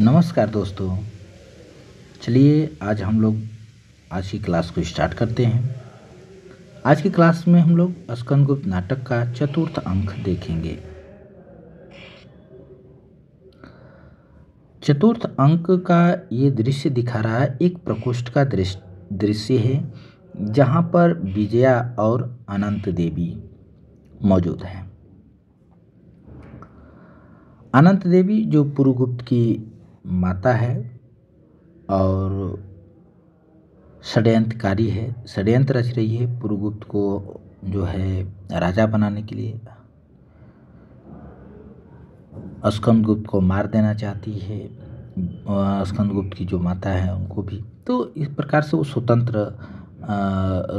नमस्कार दोस्तों। चलिए आज हम लोग आज की क्लास को स्टार्ट करते हैं। आज की क्लास में हम लोग स्कंदगुप्त नाटक का चतुर्थ अंक देखेंगे। चतुर्थ अंक का ये दृश्य दिखा रहा है, एक प्रकोष्ठ का दृश्य है जहाँ पर विजया और अनंत देवी मौजूद हैं। अनंत देवी जो पुरुगुप्त की माता है और षड्यंत्रकारी है, षड्यंत्र रच रही है पुरुगुप्त को जो है राजा बनाने के लिए। स्कंदगुप्त को मार देना चाहती है, स्कंदगुप्त की जो माता है उनको भी। तो इस प्रकार से वो स्वतंत्र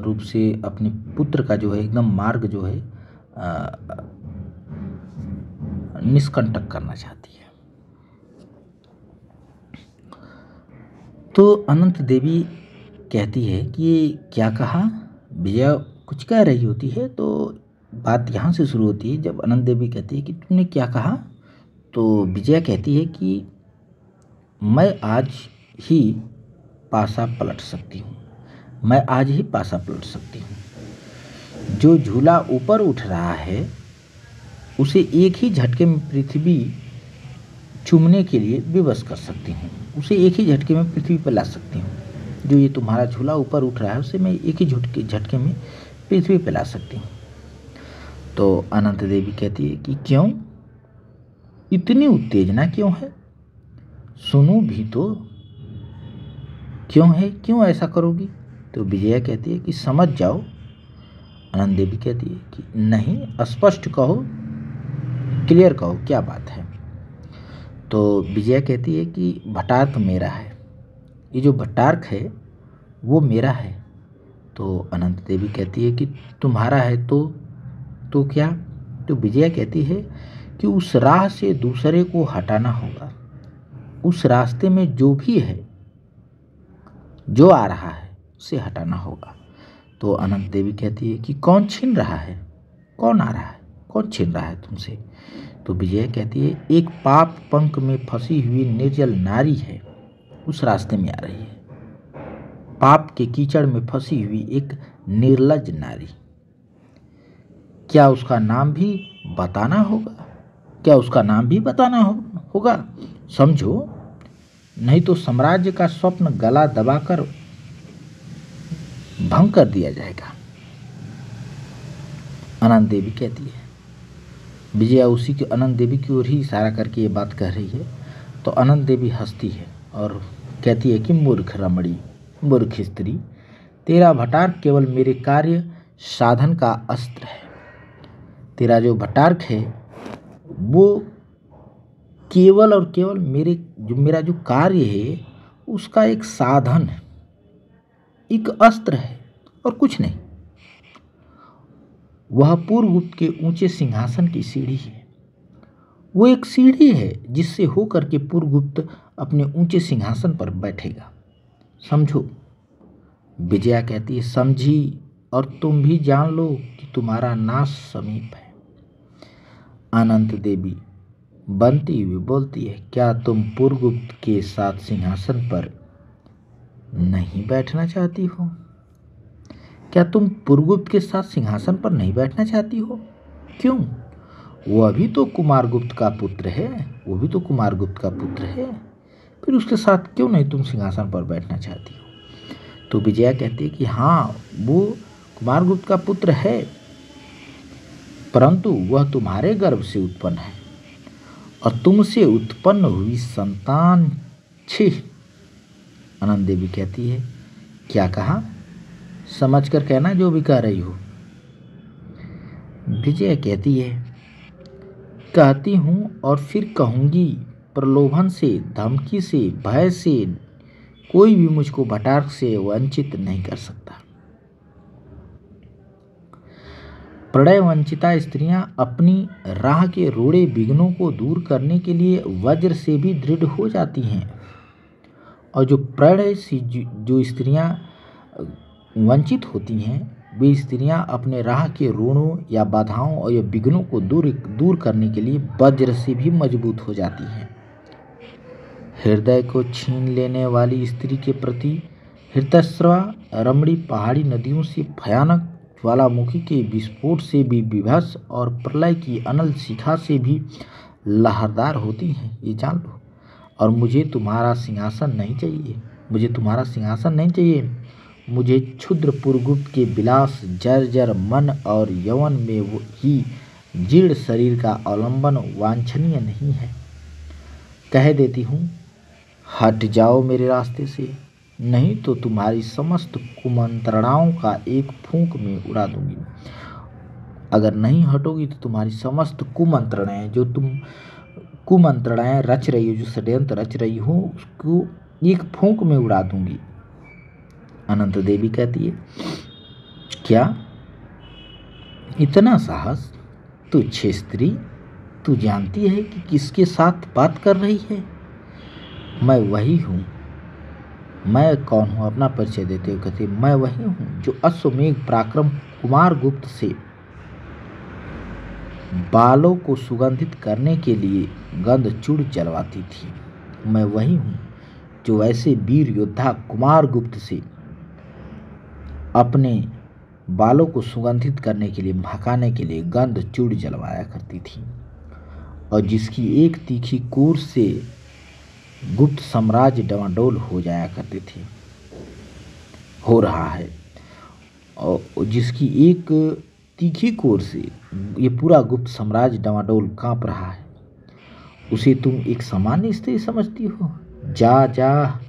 रूप से अपने पुत्र का जो है एकदम मार्ग जो है निष्कंटक करना चाहती है। तो अनंत देवी कहती है कि क्या कहा, विजया कुछ कह रही होती है। तो बात यहाँ से शुरू होती है जब अनंत देवी कहती है कि तुमने क्या कहा। तो विजया कहती है कि मैं आज ही पासा पलट सकती हूँ, मैं आज ही पासा पलट सकती हूँ। जो झूला ऊपर उठ रहा है उसे एक ही झटके में पृथ्वी चूमने के लिए विवश कर सकती हूँ, उसे एक ही झटके में पृथ्वी पर ला सकती हूँ। जो ये तुम्हारा झूला ऊपर उठ रहा है उसे मैं एक ही झटके में पृथ्वी पर ला सकती हूँ। तो अनंत देवी कहती है कि क्यों, इतनी उत्तेजना क्यों है, सुनो भी तो, क्यों है, क्यों ऐसा करोगी। तो विजया कहती है कि समझ जाओ। अनंत देवी कहती है कि नहीं, स्पष्ट कहो, क्लियर कहो क्या बात है। तो विजया कहती है कि भट्टार्क मेरा है, ये जो भट्टार्क है वो मेरा है। तो अनंत देवी कहती है कि तुम्हारा है तो क्या। तो विजया कहती है कि उस राह से दूसरे को हटाना होगा, उस रास्ते में जो भी है, जो आ रहा है उसे हटाना होगा। तो अनंत देवी कहती है कि कौन छीन रहा है, कौन आ रहा है, कौन छीन रहा है तुमसे। तो विजया कहती है एक पाप पंख में फंसी हुई निर्जल नारी है, उस रास्ते में आ रही है। पाप के कीचड़ में फंसी हुई एक निर्लज्ज नारी। क्या उसका नाम भी बताना होगा, क्या उसका नाम भी बताना होगा, समझो, नहीं तो साम्राज्य का स्वप्न गला दबाकर भंग कर दिया जाएगा। अनंत देवी कहती है। विजया उसी के अनंत देवी की ओर ही इशारा करके ये बात कह रही है। तो अनंत देवी हंसती है और कहती है कि मूर्ख रमणी, मूर्ख स्त्री, तेरा भट्टार्क केवल मेरे कार्य साधन का अस्त्र है। तेरा जो भट्टार्क है वो केवल और केवल मेरा जो कार्य है उसका एक साधन है, एक अस्त्र है और कुछ नहीं। वह पुरुगुप्त के ऊंचे सिंहासन की सीढ़ी है, वो एक सीढ़ी है जिससे होकर के पुरुगुप्त अपने ऊंचे सिंहासन पर बैठेगा, समझो। विजया कहती है समझी, और तुम भी जान लो कि तुम्हारा नाश समीप है। अनंत देवी बनती हुई बोलती है क्या तुम पुरुगुप्त के साथ सिंहासन पर नहीं बैठना चाहती हो, क्या तुम पुरुगुप्त के साथ सिंहासन पर नहीं बैठना चाहती हो। क्यों, वो अभी तो कुमारगुप्त का पुत्र है, वो भी तो कुमारगुप्त का पुत्र है, फिर उसके साथ क्यों नहीं तुम सिंहासन पर बैठना चाहती हो। तो विजया कहती है कि हाँ, वो कुमारगुप्त का पुत्र है, परंतु वह तुम्हारे गर्भ से उत्पन्न है और तुमसे उत्पन्न हुई संतान छी। अनंत देवी कहती है क्या कहा, समझ कर कहना जो भी कह रही हो। विजया कहती है कहती हूँ और फिर कहूँगी, प्रलोभन से, धमकी से, भय से कोई भी मुझको भट्टार्क से वंचित नहीं कर सकता। प्रणय वंचिता स्त्रियां अपनी राह के रोड़े विघ्नों को दूर करने के लिए वज्र से भी दृढ़ हो जाती हैं, और जो प्रणय से जो स्त्रियां वंचित होती हैं वे स्त्रियां अपने राह के रोड़ों या बाधाओं और या विघ्नों को दूर करने के लिए वज्र से भी मजबूत हो जाती हैं। हृदय को छीन लेने वाली स्त्री के प्रति हृतस्रवा रमणी पहाड़ी नदियों से भयानक ज्वालामुखी के विस्फोट से भी विभत्स और प्रलय की अनल शिखा से भी लहरदार होती हैं, ये जान लो। और मुझे तुम्हारा सिंहासन नहीं चाहिए, मुझे तुम्हारा सिंहासन नहीं चाहिए। मुझे क्षुद्र पुरगुप्त के विलास जर्जर मन और यौवन में वो ही जीर्ण शरीर का अवलंबन वांछनीय नहीं है। कह देती हूँ, हट जाओ मेरे रास्ते से, नहीं तो तुम्हारी समस्त कुमंत्रणाओं का एक फूंक में उड़ा दूंगी। अगर नहीं हटोगी तो तुम्हारी समस्त कुमंत्रणाएं, जो तुम कुमंत्रणाएं रच रही हो, जो षड्यंत्र रच रही हो, उसको एक फूंक में उड़ा दूंगी। अनंत देवी कहती है, क्या इतना साहस? तुच्छ स्त्री, तू जानती है कि किसके साथ बात कर रही है? मैं वही हूँ। मैं कौन हूँ? अपना परिचय देते हुए कहते, मैं वही हूँ जो अश्वमेघ पराक्रम कुमार गुप्त से बालों को सुगंधित करने के लिए गंधचूड़ जलवाती थी। मैं वही हूँ जो ऐसे वीर योद्धा कुमार गुप्त से अपने बालों को सुगंधित करने के लिए, महकाने के लिए गंधचूड़ जलवाया करती थी, और जिसकी एक तीखी कोर से गुप्त साम्राज्य डमाडोल हो जाया करते थे, हो रहा है। और जिसकी एक तीखी कोर से ये पूरा गुप्त साम्राज्य डमाडोल कांप रहा है, उसे तुम एक सामान्य स्त्री समझती हो? जा जा,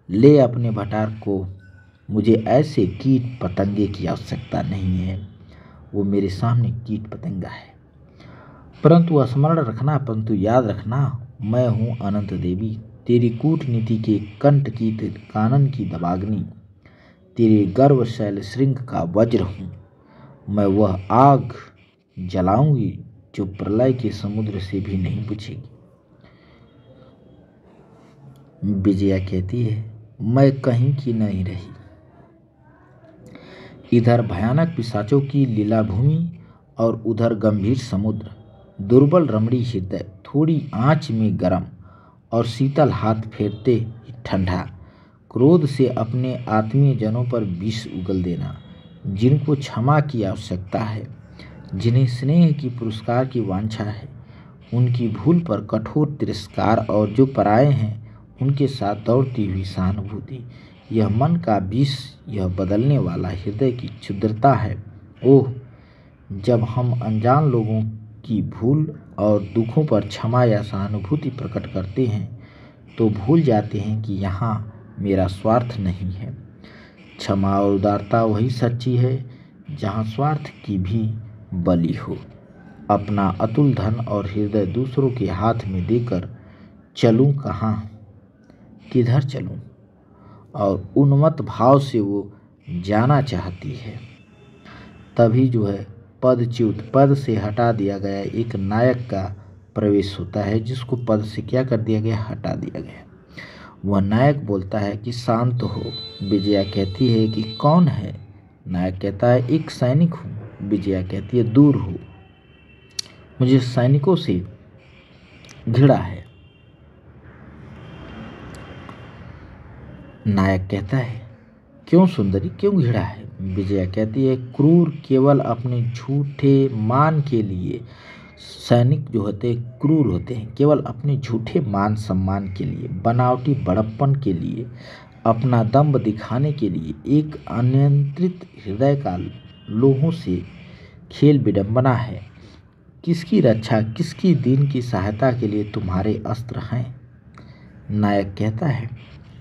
ले अपने भटार को। मुझे ऐसे कीट पतंगे की आवश्यकता नहीं है। वो मेरे सामने कीट पतंगा है। परंतु स्मरण रखना, परंतु याद रखना, मैं हूँ अनंत देवी, तेरी कूटनीति के कंठ की कानन की दबाग्नि, तेरे गर्व शैल श्रृंग का वज्र हूँ। मैं वह आग जलाऊंगी जो प्रलय के समुद्र से भी नहीं बुझेगी। विजया कहती है, मैं कहीं की नहीं रही। इधर भयानक पिशाचों की लीला भूमि और उधर गंभीर समुद्र। दुर्बल रमणी हृदय थोड़ी आंच में गर्म और शीतल हाथ फेरते ही ठंडा। क्रोध से अपने आत्मीय जनों पर विष उगल देना, जिनको क्षमा की आवश्यकता है, जिन्हें स्नेह की पुरस्कार की वांछा है, उनकी भूल पर कठोर तिरस्कार, और जो पराये हैं उनके साथ दौड़ती हुई सहानुभूति। यह मन का विष, यह बदलने वाला हृदय की क्षुद्रता है। ओह, जब हम अनजान लोगों की भूल और दुखों पर क्षमा या सहानुभूति प्रकट करते हैं तो भूल जाते हैं कि यहाँ मेरा स्वार्थ नहीं है। क्षमा और उदारता वही सच्ची है जहाँ स्वार्थ की भी बलि हो। अपना अतुल धन और हृदय दूसरों के हाथ में देकर चलूँ कहाँ, किधर चलूँ? और उन्मत्त भाव से वो जाना चाहती है। तभी जो है पदच्युत, पद से हटा दिया गया एक नायक का प्रवेश होता है, जिसको पद से क्या कर दिया गया, हटा दिया गया। वह नायक बोलता है कि शांत हो। विजया कहती है कि कौन है? नायक कहता है, एक सैनिक हूँ। विजया कहती है, दूर हो, मुझे सैनिकों से घृणा है। नायक कहता है, क्यों सुंदरी, क्यों घृणा है? विजया कहती है, क्रूर केवल अपने झूठे मान के लिए, सैनिक जो होते हैं क्रूर होते हैं केवल अपने झूठे मान सम्मान के लिए, बनावटी बड़प्पन के लिए, अपना दम्भ दिखाने के लिए, एक अनियंत्रित हृदय का लोहों से खेल विडंबना है। किसकी रक्षा, किसकी दीन की सहायता के लिए तुम्हारे अस्त्र हैं? नायक कहता है,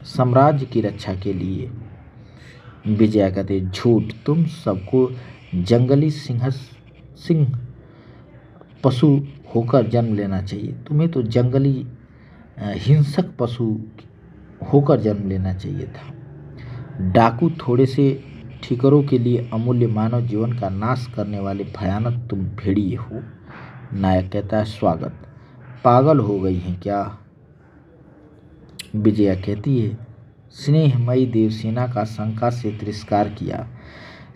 साम्राज्य की रक्षा के लिए। विजया कहते, झूठ, तुम सबको जंगली सिंह पशु होकर जन्म लेना चाहिए। तुम्हें तो जंगली हिंसक पशु होकर जन्म लेना चाहिए था। डाकू, थोड़े से ठिकरों के लिए अमूल्य मानव जीवन का नाश करने वाले भयानक तुम भेड़िए हो। नायक कहता है, स्वागत। पागल हो गई हैं क्या? विजया कहती है, स्नेहमयी देवसेना का शंका से तिरस्कार किया।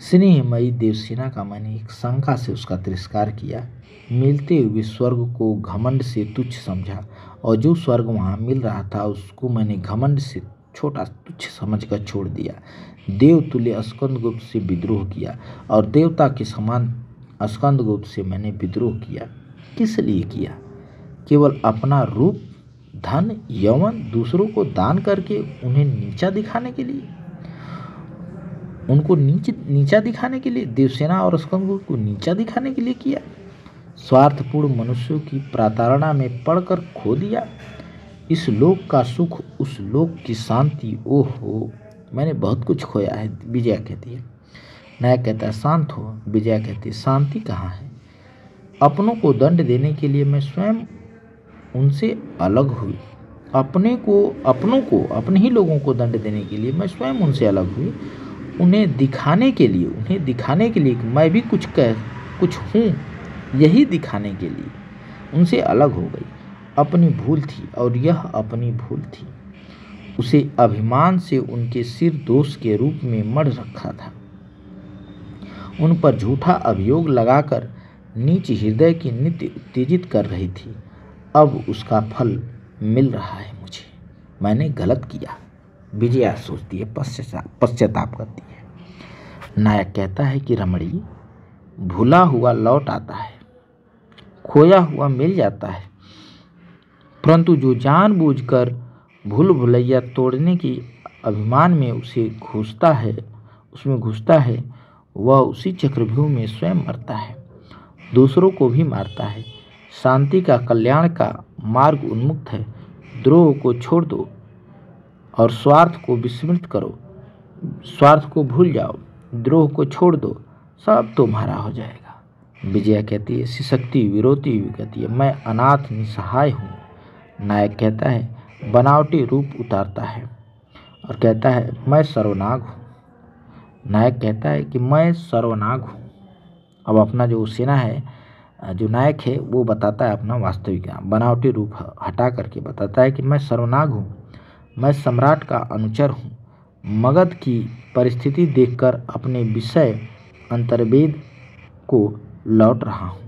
स्नेहमयी देवसेना का मैंने एक शंका से उसका तिरस्कार किया। मिलते हुए स्वर्ग को घमंड से तुच्छ समझा और जो स्वर्ग वहाँ मिल रहा था उसको मैंने घमंड से छोटा तुच्छ समझकर छोड़ दिया। देवतुल्य स्कंदगुप्त से विद्रोह किया और देवता के समान स्कंदगुप्त से मैंने विद्रोह किया। किस लिए किया? केवल अपना रूप, धन, यौवन दूसरों को दान करके उन्हें नीचा दिखाने के लिए, उनको नीचा दिखाने के लिए, देवसेना और स्कंदगुप्त को नीचा दिखाने के लिए किया। स्वार्थपूर्ण मनुष्यों की प्रताड़ना में पड़कर खो दिया इस लोक का सुख, उस लोक की शांति। ओहो, मैंने बहुत कुछ खोया है, विजया कहती है। नायक कहता है शांत हो। विजया कहती है शांति कहाँ है? अपनों को दंड देने के लिए मैं स्वयं उनसे अलग हुई। अपनों को, अपने ही लोगों को दंड देने के लिए मैं स्वयं उनसे अलग हुई। उन्हें दिखाने के लिए कि मैं भी कुछ हूँ, यही दिखाने के लिए उनसे अलग हो गई। अपनी भूल थी और यह अपनी भूल थी। उसे अभिमान से उनके सिर दोष के रूप में मढ़ रखा था। उन पर झूठा अभियोग लगाकर नीच हृदय की नित्य उत्तेजित कर रही थी। अब उसका फल मिल रहा है मुझे। मैंने गलत किया। विजया सोचती है, पश्चाताप करती है। नायक कहता है कि रमणी, भूला हुआ लौट आता है, खोया हुआ मिल जाता है, परंतु जो जानबूझकर भूल भुलैया तोड़ने की अभिमान में उसमें घुसता है, वह उसी चक्रव्यूह में स्वयं मरता है, दूसरों को भी मारता है। शांति का, कल्याण का मार्ग उन्मुक्त है। द्रोह को छोड़ दो और स्वार्थ को विस्मृत करो। स्वार्थ को भूल जाओ, द्रोह को छोड़ दो, सब तुम्हारा हो जाएगा। विजया कहती है सिसकती विरोती हुई कहती है, मैं अनाथ निसहाय हूँ। नायक कहता है, बनावटी रूप उतारता है और कहता है मैं सर्वनाग हूँ। नायक कहता है कि मैं सर्वनाग हूँ। अब अपना जो सेना है, जो नायक है, वो बताता है अपना वास्तविक नाम, बनावटी रूप हटा करके बताता है कि मैं सर्वनाग हूँ, मैं सम्राट का अनुचर हूँ। मगध की परिस्थिति देखकर अपने विषय अंतर्वेद को लौट रहा हूँ।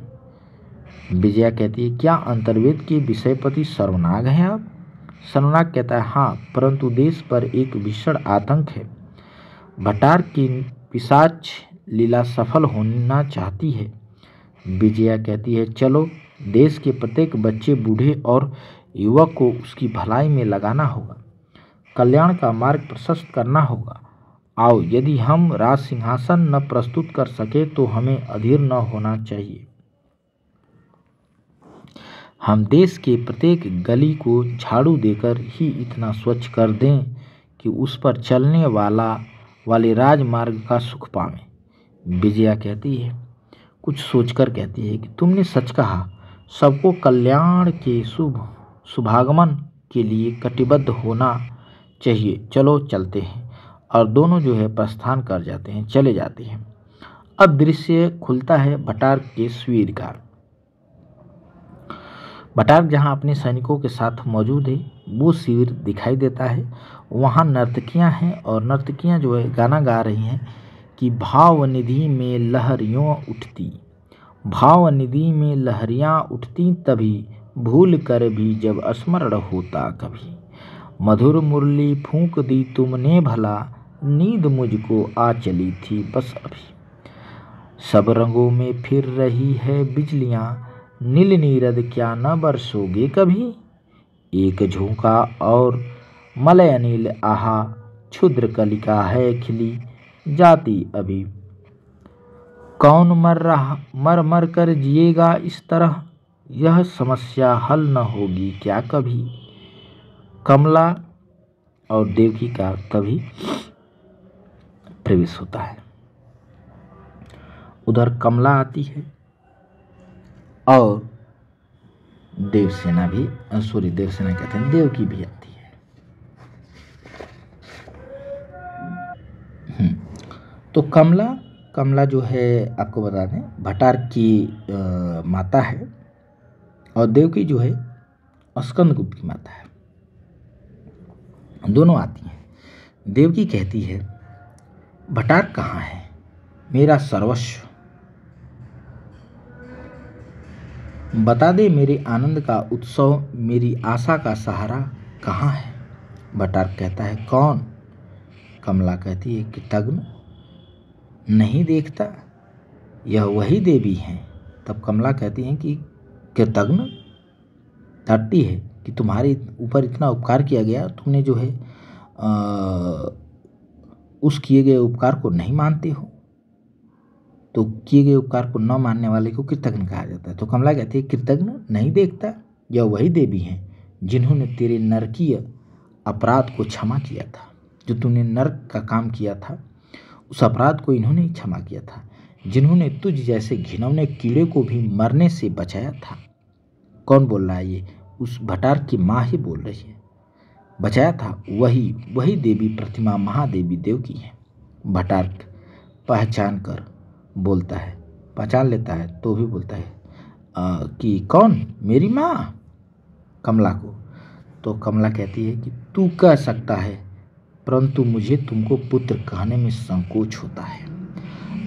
विजया कहती है क्या अंतर्वेद के विषयपति सर्वनाग हैं आप? सर्वनाग कहता है हाँ, परंतु देश पर एक भीषण आतंक है। भटार की पिशाच लीला सफल होना चाहती है। विजया कहती है चलो, देश के प्रत्येक बच्चे, बूढ़े और युवक को उसकी भलाई में लगाना होगा, कल्याण का मार्ग प्रशस्त करना होगा। आओ, यदि हम राज सिंहासन न प्रस्तुत कर सके तो हमें अधीर न होना चाहिए। हम देश के प्रत्येक गली को झाड़ू देकर ही इतना स्वच्छ कर दें कि उस पर चलने वाले राजमार्ग का सुख पावें। विजया कहती है, कुछ सोचकर कहती है कि तुमने सच कहा, सबको कल्याण के शुभागमन के लिए कटिबद्ध होना चाहिए। चलो चलते हैं। और दोनों जो है प्रस्थान कर जाते हैं, चले जाते हैं। अब दृश्य खुलता है भटार के शिविर का। भटार जहाँ अपने सैनिकों के साथ मौजूद है, वो शिविर दिखाई देता है। वहाँ नर्तकियाँ हैं और नर्तकियाँ जो है गाना गा रही हैं कि भावनिधि में लहरियों उठती, भावनिधि में लहरियाँ उठती तभी, भूल कर भी जब स्मरण होता कभी। मधुर मुरली फूंक दी तुमने भला, नींद मुझको आ चली थी बस अभी। सब रंगों में फिर रही है बिजलियाँ, नील नीरद क्या न बरसोगे कभी। एक झोंका और मलय अनिल आहा, क्षुद्र कलिका है खिली जाती अभी। कौन मर मर कर जिएगा इस तरह, यह समस्या हल न होगी क्या कभी। कमला और देवकी का तभी प्रवेश होता है। उधर कमला आती है और देवसेना कहते हैं, देवकी भी आती है। तो कमला जो है, आपको बता दें, भटार की माता है और देवकी जो है स्कंदगुप्त की माता है। दोनों आती हैं। देवकी कहती है भटार कहाँ है, मेरा सर्वस्व। बता दे मेरे आनंद का उत्सव, मेरी आशा का सहारा कहाँ है? भट्टार्क कहता है कौन? कमला कहती है कृतघ्न, नहीं देखता यह वही देवी हैं। तब कमला कहती हैं कि कृतघ्न डरती है कि तुम्हारे ऊपर इतना उपकार किया गया, तुमने जो है उस किए गए उपकार को नहीं मानते हो, तो किए गए उपकार को न मानने वाले को कृतघ्न कहा जाता है। तो कमला कहती है कृतघ्न नहीं देखता, यह वही देवी हैं जिन्होंने तेरे नरकीय अपराध को क्षमा किया था। जो तूने नरक का काम किया था उस अपराध को इन्होंने ही क्षमा किया था, जिन्होंने तुझ जैसे घिनौने कीड़े को भी मरने से बचाया था। कौन बोल रहा है ये? उस भट्टार्क की माँ ही बोल रही है। बचाया था वही देवी प्रतिमा महादेवी देवकी है। भट्टार्क पहचान कर बोलता है, पहचान लेता है तो भी बोलता है कि कौन? मेरी माँ? कमला को। तो कमला कहती है कि तू कह सकता है, परंतु मुझे तुमको पुत्र कहने में संकोच होता है।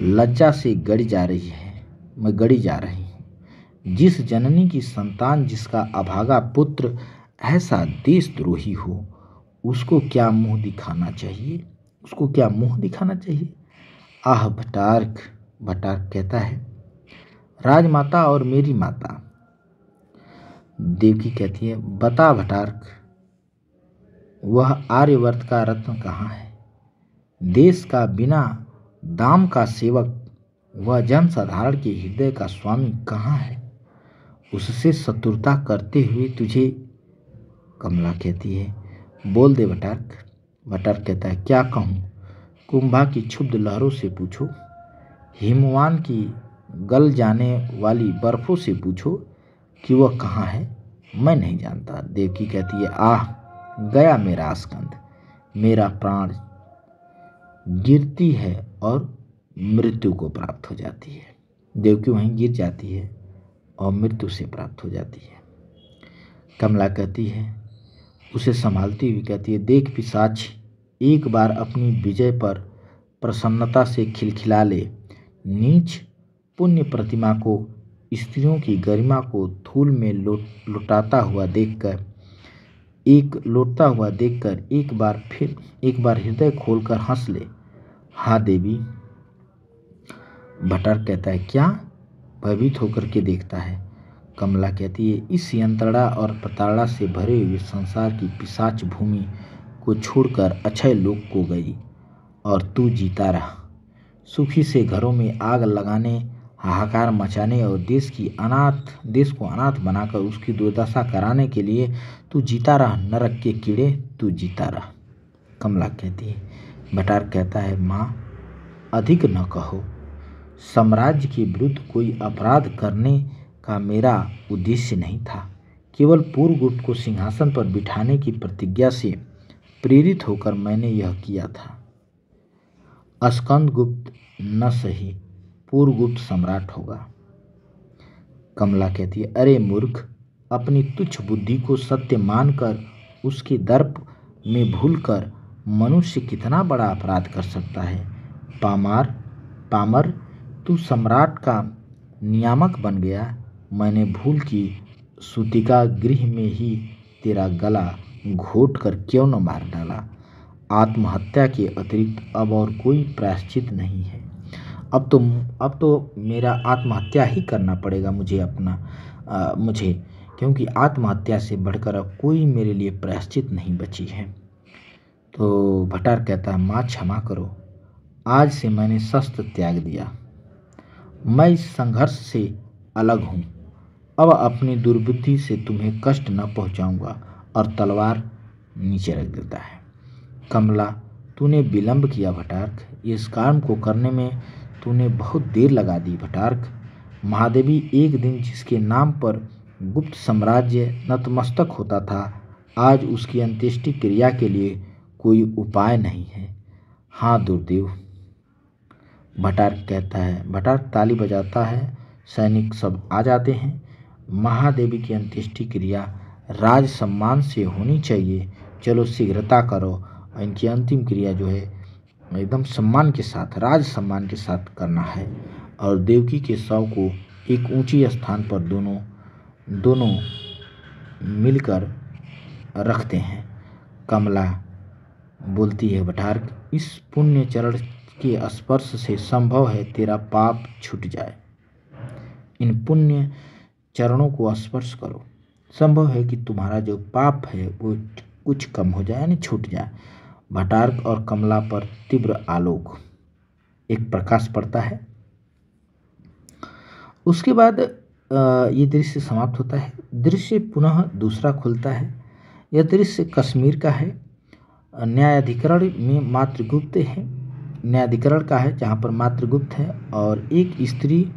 लज्जा से गड़ी जा रही हूँ। जिस जननी की संतान, जिसका अभागा पुत्र ऐसा देशद्रोही हो, उसको क्या मुंह दिखाना चाहिए? आह भट्टार्क। भट्टार्क कहता है राजमाता और मेरी माता। देवकी कहती है बता भट्टार्क, वह आर्यवर्त का रत्न कहाँ है? देश का बिना दाम का सेवक, वह जनसाधारण के हृदय का स्वामी कहाँ है? उससे शत्रुता करते हुए तुझे। कमला कहती है बोल दे भट्टार्क। भट्टार्क कहता है क्या कहूँ? कुंभा की क्षुब्ध लहरों से पूछो, हिमवान की गल जाने वाली बर्फों से पूछो कि वह कहाँ है। मैं नहीं जानता। देवकी कहती है आह गया मेरा स्कंद, मेरा प्राण गिरती है और मृत्यु को प्राप्त हो जाती है। देवकी वहीं गिर जाती है और मृत्यु से प्राप्त हो जाती है। कमला कहती है, उसे संभालती हुई कहती है देख पिशाच, एक बार अपनी विजय पर प्रसन्नता से खिलखिला ले। नीच पुण्य प्रतिमा को, स्त्रियों की गरिमा को धूल में लुटाता हुआ देखकर एक बार हृदय खोलकर हंस ले। हाँ देवी। भट्टार्क कहता है क्या? भयभीत होकर के देखता है। कमला कहती है इस यंत्रणा और प्रताड़ना से भरे हुए संसार की पिशाच भूमि को छोड़कर अक्षय लोक को गई और तू जीता रहा। सुखी से घरों में आग लगाने, हाहाकार मचाने और देश को अनाथ बनाकर उसकी दुर्दशा कराने के लिए तू जीता रहा। नरक के कीड़े, तू जीता रहा। कमला कहती है। भट्टार्क कहता है माँ अधिक न कहो, साम्राज्य के विरुद्ध कोई अपराध करने का मेरा उद्देश्य नहीं था। केवल पूर्वगुप्त को सिंहासन पर बिठाने की प्रतिज्ञा से प्रेरित होकर मैंने यह किया था। स्कंदगुप्त न सही, पूर्वगुप्त सम्राट होगा। कमला कहती है अरे मूर्ख, अपनी तुच्छ बुद्धि को सत्य मानकर उसके दर्प में भूलकर मनुष्य कितना बड़ा अपराध कर सकता है। पामर, तू सम्राट का नियामक बन गया। मैंने भूल की सूतिका गृह में ही तेरा गला घोट कर क्यों न मार डाला। आत्महत्या के अतिरिक्त अब और कोई प्रायश्चित नहीं है। अब तो मेरा आत्महत्या ही करना पड़ेगा मुझे, क्योंकि आत्महत्या से बढ़कर अब कोई मेरे लिए प्रायश्चित नहीं बची है। तो भट्टार्क कहता है माँ क्षमा करो, आज से मैंने शस्त्र त्याग दिया। मैं इस संघर्ष से अलग हूँ। अब अपनी दुर्बुद्धि से तुम्हें कष्ट न पहुँचाऊँगा। और तलवार नीचे रख देता है। कमला तूने विलंब किया भट्टार्क, इस काम को करने में तूने बहुत देर लगा दी भट्टार्क। महादेवी एक दिन जिसके नाम पर गुप्त साम्राज्य नतमस्तक होता था, आज उसकी अंत्येष्टि क्रिया के लिए कोई उपाय नहीं है। हाँ दुर्देव। भट्टार्क कहता है। भट्टार्क ताली बजाता है, सैनिक सब आ जाते हैं। महादेवी की अंत्येष्टि क्रिया राज सम्मान से होनी चाहिए, चलो शीघ्रता करो। इनकी अंतिम क्रिया जो है एकदम सम्मान के साथ, राज सम्मान के साथ करना है। और देवकी के शव को एक ऊंची स्थान पर दोनों दोनों मिलकर रखते हैं। कमला बोलती है, भटार्क, इस पुण्य चरण के स्पर्श से संभव है तेरा पाप छूट जाए। इन पुण्य चरणों को स्पर्श करो, संभव है कि तुम्हारा जो पाप है वो कुछ कम हो जाए, यानी छूट जाए। भटार्क और कमला पर तीव्र आलोक, एक प्रकाश पड़ता है। उसके बाद ये दृश्य समाप्त होता है। दृश्य पुनः दूसरा खुलता है। यह दृश्य कश्मीर का है। न्यायाधिकरण में मातृगुप्त है, न्यायाधिकरण का है जहाँ पर मातृगुप्त है और एक स्त्री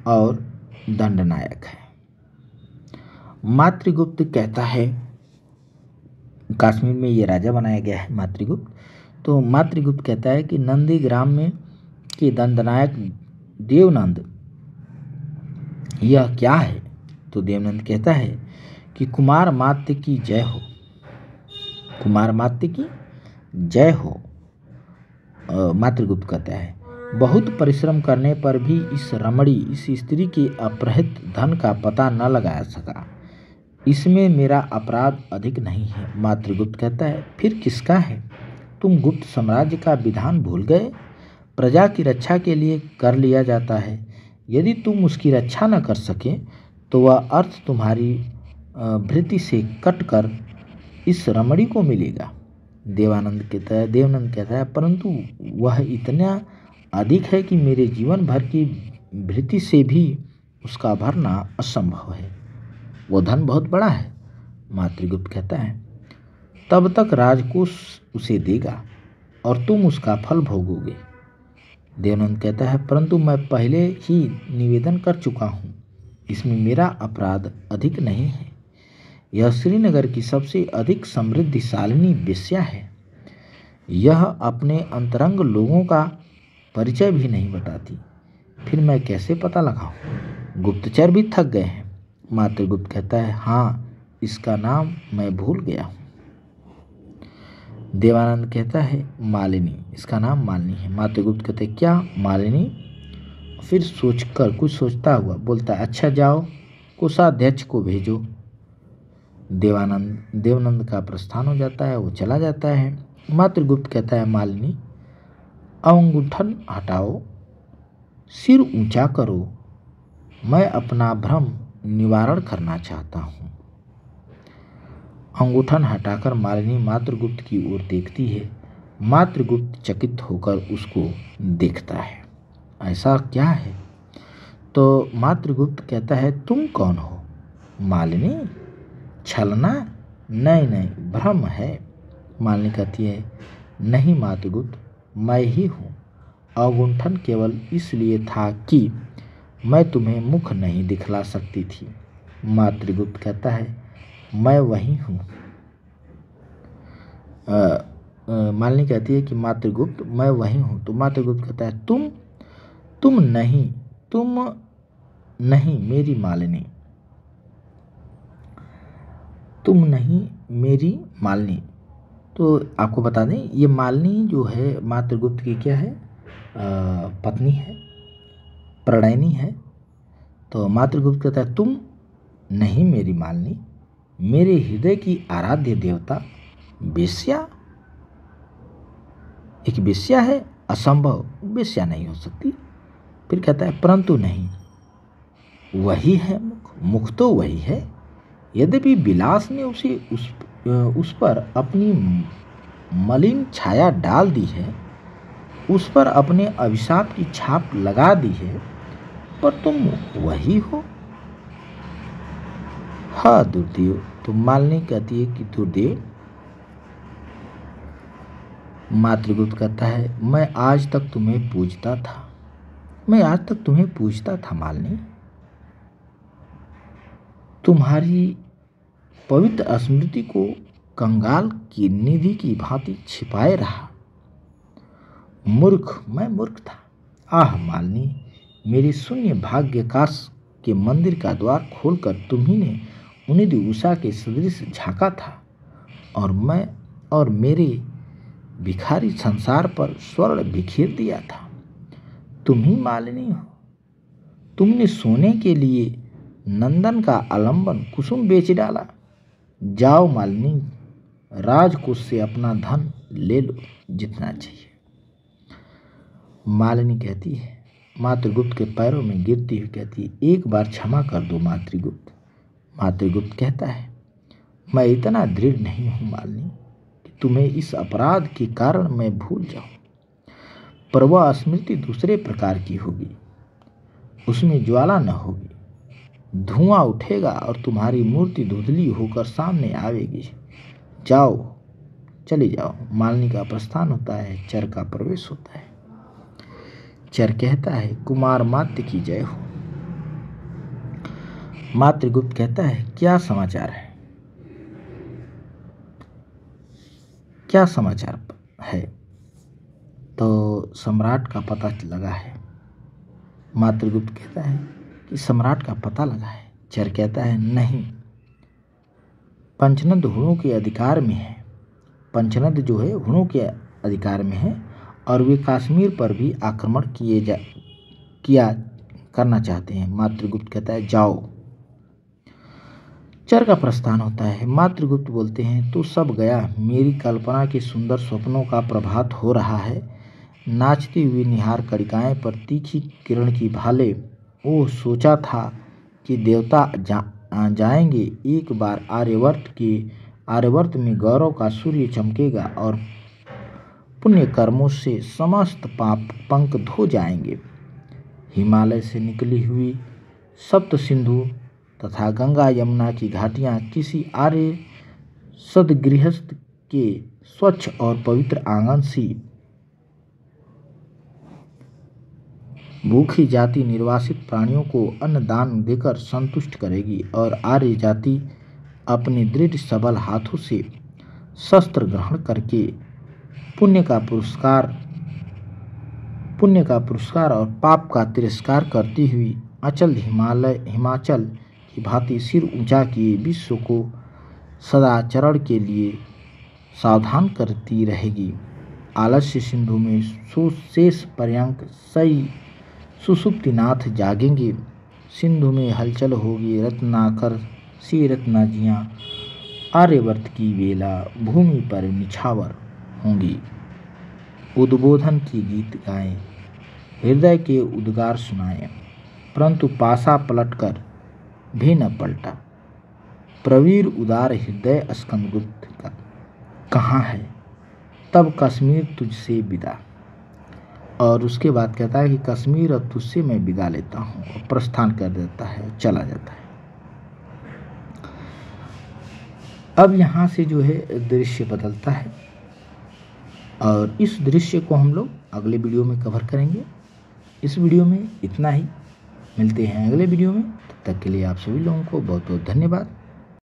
और दंडनायक है। मातृगुप्त कहता है, कश्मीर में ये राजा बनाया गया है मातृगुप्त। तो मातृगुप्त कहता है कि नंदीग्राम में के दंडनायक देवनंद, यह क्या है? तो देवनंद कहता है कि कुमार मात्य की जय हो, कुमार मात्य की जय हो। मातृगुप्त कहता है, बहुत परिश्रम करने पर भी इस रमणी, इस स्त्री के अपहृत धन का पता न लगाया सका। इसमें मेरा अपराध अधिक नहीं है। मातृगुप्त कहता है, फिर किसका है? तुम गुप्त साम्राज्य का विधान भूल गए? प्रजा की रक्षा के लिए कर लिया जाता है। यदि तुम उसकी रक्षा न कर सके तो वह अर्थ तुम्हारी भृति से कटकर इस रमणी को मिलेगा। देवनंद कहता है, परंतु वह इतना अधिक है कि मेरे जीवन भर की भृति से भी उसका भरना असंभव है। वो धन बहुत बड़ा है। मातृगुप्त कहता है, तब तक राजकोष उसे देगा और तुम उसका फल भोगोगे। देवनंद कहता है, परंतु मैं पहले ही निवेदन कर चुका हूँ, इसमें मेरा अपराध अधिक नहीं है। यह श्रीनगर की सबसे अधिक समृद्धिशालिनी वेश्या है। यह अपने अंतरंग लोगों का परिचय भी नहीं बताती, फिर मैं कैसे पता लगाऊं? गुप्तचर भी थक गए हैं। मातृगुप्त कहता है, हाँ, इसका नाम मैं भूल गया हूँ। देवानंद कहता है, मालिनी, इसका नाम मालिनी है। मातृगुप्त कहते हैं, क्या मालिनी? फिर सोचकर, कुछ सोचता हुआ बोलता है, अच्छा जाओ, कोषाध्यक्ष को भेजो। देवानंद का प्रस्थान हो जाता है, वो चला जाता है। मातृगुप्त कहता है, मालिनी, अंगूठन हटाओ, सिर ऊंचा करो, मैं अपना भ्रम निवारण करना चाहता हूँ। अंगूठन हटाकर मालिनी मातृगुप्त की ओर देखती है। मातृगुप्त चकित होकर उसको देखता है, ऐसा क्या है? तो मातृगुप्त कहता है, तुम कौन हो? मालिनी, छलना? नहीं नहीं, भ्रम है। मालिनी कहती है, नहीं मातृगुप्त, मैं ही हूँ। अवगुंठन केवल इसलिए था कि मैं तुम्हें मुख नहीं दिखला सकती थी। मातृगुप्त कहता है, मैं वही हूँ। मालिनी कहती है कि मातृगुप्त, मैं वही हूँ। तो मातृगुप्त कहता है, तुम नहीं मेरी मालिनी, तुम नहीं मेरी मालिनी। तो आपको बता दें, ये मालिनी जो है मातृगुप्त की क्या है? पत्नी है, प्रणयनी है। तो मातृगुप्त कहता है, तुम नहीं मेरी मालिनी, मेरे हृदय की आराध्य देवता वेश्या। एक वेश्या है? असंभव, वेश्या नहीं हो सकती। फिर कहता है, परंतु नहीं, वही है मुख तो वही है। यद्यपि विलास ने उसे उस पर अपनी मलिन छाया डाल दी है, उस पर अपने अभिशाप की छाप लगा दी है, पर तुम वही हो। हाँ दुर्देव। तो मालिनी कहती है कि दुर्देव। मातृगुप्त कहता है, मैं आज तक तुम्हें पूजता था, मैं आज तक तुम्हें पूजता था मालिनी। तुम्हारी पवित्र स्मृति को कंगाल की निधि की भांति छिपाए रहा। मूर्ख, मैं मूर्ख था। आह मालिनी, मेरे शून्य भाग्यकाश के मंदिर का द्वार खोलकर तुम्ही ने उन्निध उषा के सदृश झांका था और मेरे भिखारी संसार पर स्वर्ण बिखेर दिया था। तुम ही मालिनी हो। तुमने सोने के लिए नंदन का आलंबन कुसुम बेच डाला। जाओ मालिनी, राजकोष से अपना धन ले लो जितना चाहिए। मालिनी कहती है, मातृगुप्त के पैरों में गिरती हुई कहती है, एक बार क्षमा कर दो मातृगुप्त। मातृगुप्त कहता है, मैं इतना दृढ़ नहीं हूँ मालिनी कि तुम्हें इस अपराध के कारण मैं भूल जाऊँ, पर वह स्मृति दूसरे प्रकार की होगी। उसमें ज्वाला न होगी, धुआं उठेगा और तुम्हारी मूर्ति धुंधली होकर सामने आवेगी। जाओ, चले जाओ। मालिनी का प्रस्थान होता है, चर का प्रवेश होता है। चर कहता है, कुमार मात्य की जय हो। मातृगुप्त कहता है, क्या समाचार है? क्या समाचार है? तो सम्राट का पता लगा है। मातृगुप्त कहता है कि सम्राट का पता लगा है। चर कहता है, नहीं, पंचनद हुणों के अधिकार में है। पंचनद जो है हुणों के अधिकार में है और वे कश्मीर पर भी आक्रमण करना चाहते हैं। मातृगुप्त कहता है, जाओ। चर का प्रस्थान होता है। मातृगुप्त बोलते हैं, तो सब गया। मेरी कल्पना के सुंदर स्वप्नों का प्रभात हो रहा है। नाचती हुई निहार कड़िकाएं पर तीखी किरण की भाले। ओह, सोचा था कि देवता जाएंगे। एक बार आर्यवर्त में गौरव का सूर्य चमकेगा और पुण्य कर्मों से समस्त पाप पंख धो जाएंगे। हिमालय से निकली हुई सप्त सिंधु तथा गंगा यमुना की घाटियां किसी आर्य सद्गृहस्थ के स्वच्छ और पवित्र आंगन सी भूखी जाति निर्वासित प्राणियों को अन्न दान देकर संतुष्ट करेगी और आर्य जाति अपने दृढ़ सबल हाथों से शस्त्र ग्रहण करके पुण्य का पुरस्कार और पाप का तिरस्कार करती हुई अचल हिमाचल की भांति सिर ऊंचा किए विश्व को सदाचरण के लिए सावधान करती रहेगी। आलस्य सिंधु में सुशेष पर्यंक सई सुसुप्तिनाथ जागेंगे। सिंधु में हलचल होगी, रत्नाकर सी रत्नाजियाँ आर्यवर्त की बेला भूमि पर निछावर होंगी। उद्बोधन की गीत गाएं, हृदय के उद्गार सुनाएं, परंतु पासा पलटकर भी न पलटा। प्रवीर उदार हृदय स्कंदगुप्त का कहाँ है? तब कश्मीर तुझसे विदा। और उसके बाद कहता है कि कश्मीर अब तुझसे मैं विदा लेता हूँ, और प्रस्थान कर देता है, चला जाता है। अब यहाँ से जो है दृश्य बदलता है और इस दृश्य को हम लोग अगले वीडियो में कवर करेंगे। इस वीडियो में इतना ही। मिलते हैं अगले वीडियो में, तब तक के लिए आप सभी लोगों को बहुत बहुत धन्यवाद।